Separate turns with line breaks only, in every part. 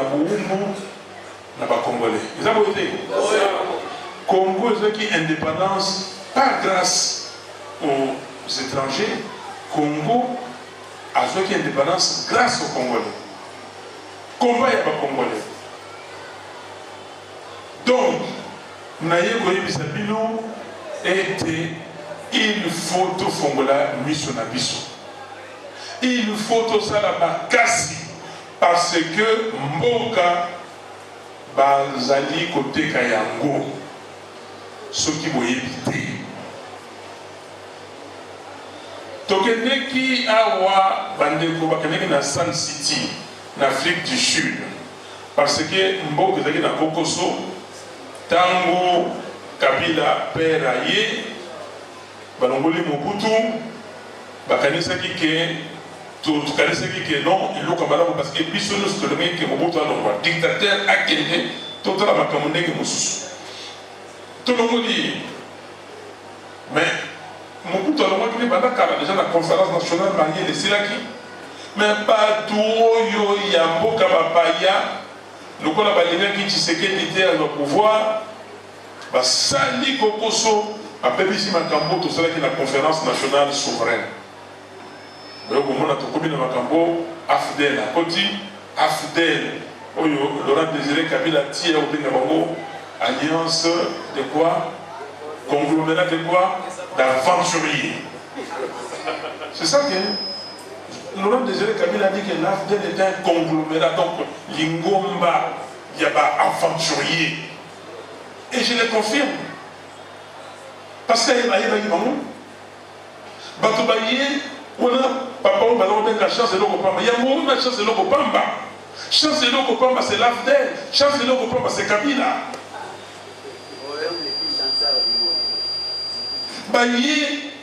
Boumou, n'a pas congolais. Ils ont voté. Congo est indépendance, pas grâce aux étrangers. Congo a une indépendance grâce aux Congolais. Combat, il n'y a pas Congolais. Donc, Naye Bisabino était, il faut tout Fongola mission na biso. Il faut tout ça la makasi parce que Mboka bazali côté Kayango ceux qui vont éviter. Tokeneki awa bandeko bakeneki na Sun City, en Afrique du Sud, parce que Mboka ezali na Bokoso, tango Kabila père aye, balongoli Mobutu, bakanisaki ke tukanisaki ke non, il loka malamu parce que biso nous tolongi ke Mobutu alongwa dictateur akende totala makambo ndenge mosusu. Tolongoli mais Mobutu alongwaki ne banda kala déjà la conférence nationale mariée de Silaki, mais bato oyo ya mboka bapaya lokola balingaki Tshisekedi te au pouvoir basali kokoso apebisi makambo tosalaki na conférence nationale souveraine. Mais on a tokomi na makambo AFDEL akoti AFDEL oyo Laurent Désiré Kabila tie au benga bango alliance de quoi, conglomérat de quoi, d'aventuriers. C'est ça que Laurent Désiré Kabila a dit que l'AFDEL est un conglomérat, donc Lingomba, il y a pas aventurier. Et je le confirme. Parce qu'il y a des gens on a papa, on a la chance de l'Okopamba. Il y a la chance de l'Okopamba. Chance de l'Okopamba, c'est l'AFDEL. Chance de l'Okopamba, c'est Kabila. Baye,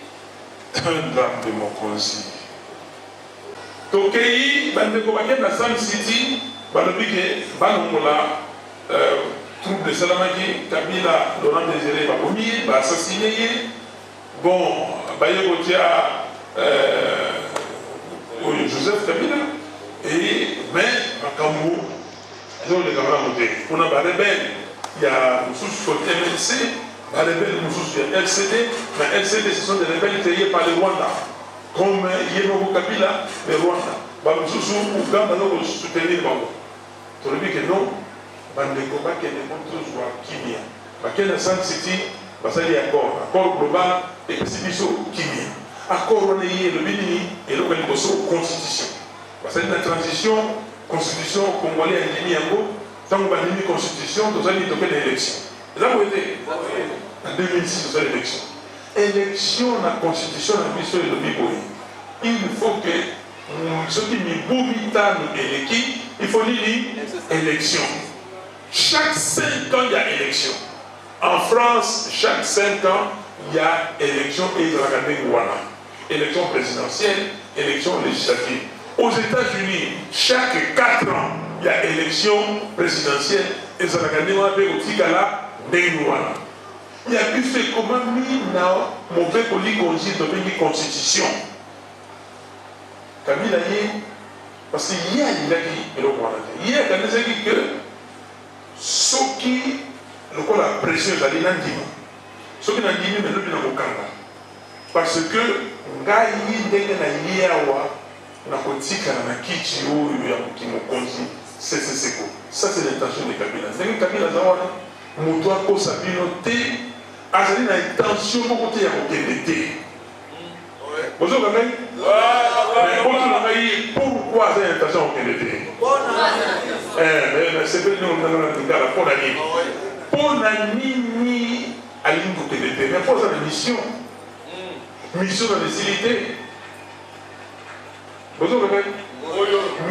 un drame de mon conseil. Tokei, bandeko baké na Sun City, balobike, balongola, troupe de Salamaki, Kabila, Laurent Désiré, bakomi, assassiné. Bon, baye kotia Joseph Kabila, et mais Makambo, ils ont les camarades montés. On a des rebelles, il y a sous côté MLC, des rebelles il y a LCD, mais LCD ce sont des rebelles créés par le Rwanda, comme Yenobo Kabila, le Rwanda. Sous Ouganda, nous soutenir Bango. Tu as dit que non, Bandeko Baké ne montre pas Kimia. Baké na Sun City, Basali accord global et Pessibiso Kimia. Accord on est le Béni et le constitution. Parce que la transition, constitution congolaise et Yango, tant qu'on a une constitution, nous allons toquer l'élection. Là où était en 2006, nous avons l'élection. Élection, la constitution, la mission et le Biboui. Il faut que ceux qui nous électent, il faut dire élection. Chaque 5 ans, il y a élection. En France, chaque 5 ans, il y a élection et il y a élection présidentielle, élection législative. Aux États-Unis, chaque 4 ans, il y a élection présidentielle et ça va gagner au Tigala, il y a plus fait comment mis dans mauvais polygongie de la constitution. Kabila parce qu'il y a il y a que ceux qui la pression d'aller dans le ceux qui n'ont pas dit mais le parce que ngai ndenge na liawa na kotika na kichi oyo ya kimokonzi c'est ça c'est l'intention de Kabila. Ndenge Kabila zawana moto akosa bino te azali na intention moko te ya kokende te. Bonjour Kabila. Pourquoi azali na intention ya kokende te? C'est pas nous pour la nini alingi kokende te. Mais pour ça la mission de décilité. Bonjour,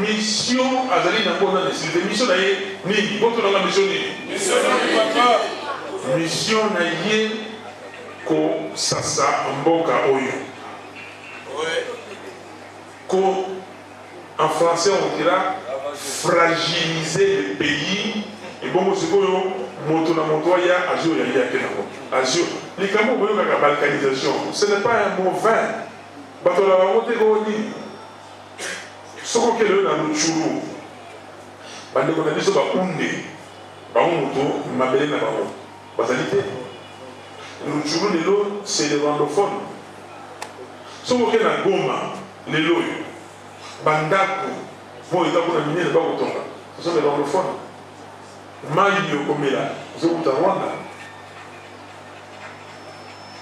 mission Azali n'a pas de décilité. Mission d'ailleurs, ni. Bonjour, la mission ni. Mission d'ailleurs, ko sasa mboka oyo. Ko, en français, on dira fragiliser le pays. Et bon, c'est quoi, moto na moto ya azio ya kenako. Azio. Les Camerounais voyons la balkanisation. Ce n'est pas un mot vain. Bato la montée goni. Ce qu'on est dans le churou. Bande qu'on a dit sur la Kunde, Baomoto, Mabele na Bao. Basalité. Nous jouons les lots, c'est les randophones. Si vous avez un Goma, les lots, Bandaku, bon, ils ont miné le Baotonga. Ce sont les randophones. Maïyo Komela, c'est où Rwanda.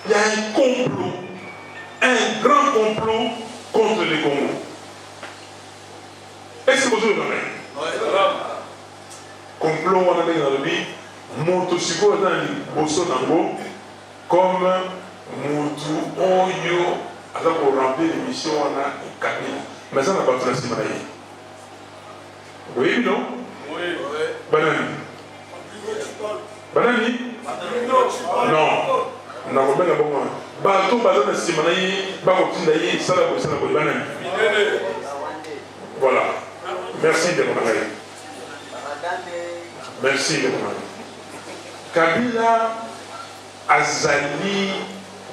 Il y a un complot, un grand complot contre les Congo. Est-ce que vous avez compris? Complot, on a dit dans le pays, Montosiko dans le Bosso Nango, comme Moutou Oyo, alors qu'on remplit l'émission, on a un cabinet. Mais ça n'a pas tracé Maraï. Oui, non? Oui, oui. Banani. Banani? Non. Na ko benga bongo ba to ba na sima na yi ba ko tinda yi sala ko banani. Voilà. Merci de mon avis. Merci de mon avis. Kabila azali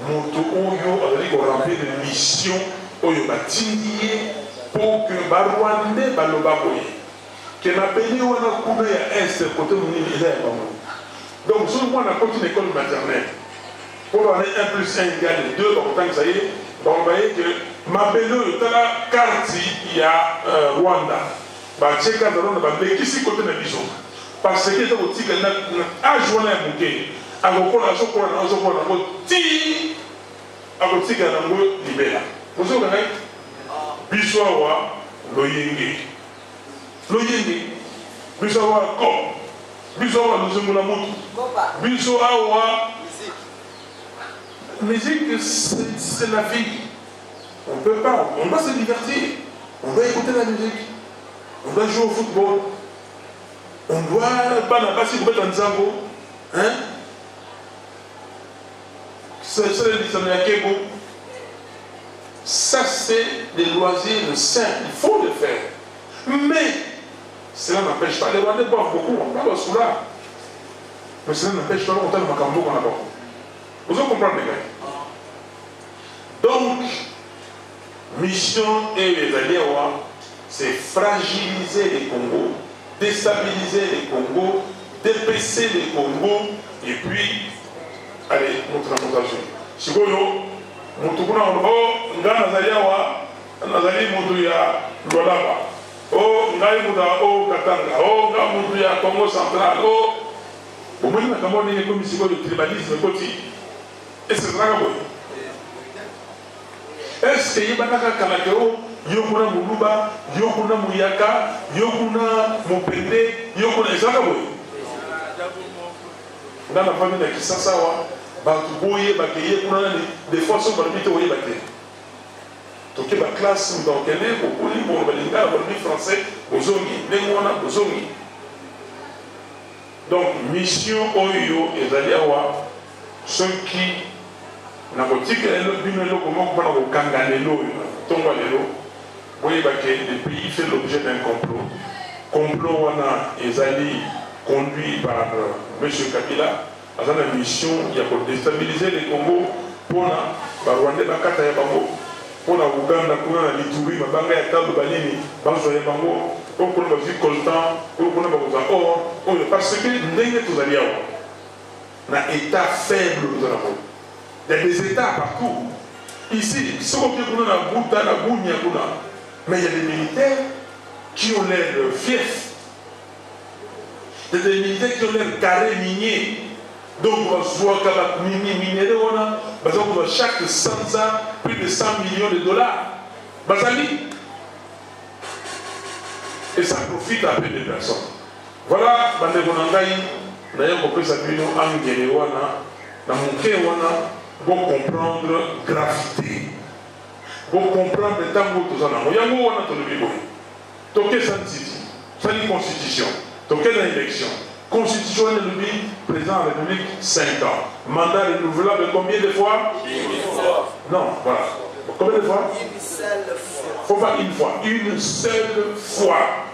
moto oyo azali ko remplir de mission oyo batindi pour que ba Rwanda ba loba koye. Que na pays wana kuna ya est côté munini eza ya bango. Donc sur moi na continue école maternelle. Pour avoir 1 plus 1 égale 2, donc tant que ça y est, donc vous voyez que ma belle est la carte, il y a Rwanda. Bah, c'est quand on a des qui s'y côté de l'ison. Parce que c'est aussi que a joué un bouquet. À vos cours, à vos cours, à vos cours, à vos ti, à vos tigres, à vos libéra. Vous savez, Biswawa, Loyenge. Loyenge. Biswawa, Kom. Biswawa, nous sommes la montre. Biswawa, musique, c'est la vie. On ne peut pas, on doit se divertir. On doit écouter la musique. On doit jouer au football. On doit pas la passer pour être en Zango. Hein? C'est le Kebo. Ça, c'est des loisirs sains. Il faut le faire. Mais, cela n'empêche pas. Les Rwandais boivent beaucoup. On parle au soula. Mais cela n'empêche pas longtemps le Makambo qu'on a beaucoup. Vous comprenez, les gars? Donc, mission et les alliés, c'est fragiliser les Congos, déstabiliser les Congos, dépecer les Congos, et puis, allez, montre la montage. Si vous voulez, Moutoukuna, oh, Ngana Zaliawa, Nazali Moutouya, Lolaba, oh, Ngaï Mouda, oh, Katanga, oh, Ngamoutouya, Congo central, oh, vous voyez, comment on est comme ici, le tribalisme, est-ce que c'est vrai? Est-ce qu'il y a des Kalakeo, Yokuna Muluba, Yokuna Muyaka, Yokuna Mopende, Yokuna Ezakaboy? Dans la famille de Kisasawa, Batuboye, Bakeye, des fois, sont parmi eux, Bakeye. Donc, la classe, dans quelle est, au Poli, pour le Balinga, le français, Bozongi, Nemwana, Bozongi. Donc, mission Oyo et Zaliawa, ceux qui na kotika elo bino elo comment kupana kokanga lelo tongo lelo boye bake le pays fait l'objet d'un complot wana ezali conduit par monsieur Kabila à la mission il y a pour déstabiliser les Congo pona ba Rwanda bakata ya bango pona Uganda kuna na Lituri mabanga ya talo balini banzo ya bango pour qu'on va vivre coltan pour qu'on va voir or parce que ndenge tozali awa na état faible de la monde. Il y a des États partout. Ici, mais il y a des militaires qui ont l'air fiefs. Il y a des militaires qui ont l'air carré minier. Donc, on voit que chaque 100 ans, plus de 100 millions de dollars. Bazali. Et ça profite à peu de personnes. Voilà, Bande Bonangaï, d'ailleurs, on peut s'appuyer en Guéléwana, dans mon Kéwana. Pour comprendre gravité, pour comprendre le temps où nous en avons. Il y a un moment où on a tout le niveau. Toqué ça c'est une constitution. Toqué dans l'élection. Constitution de l'Union, président de la République, 5 ans. Mandat renouvelable combien de fois? Une fois. Non, voilà. Combien de fois? Une seule fois. Faut pas une fois. Une seule fois.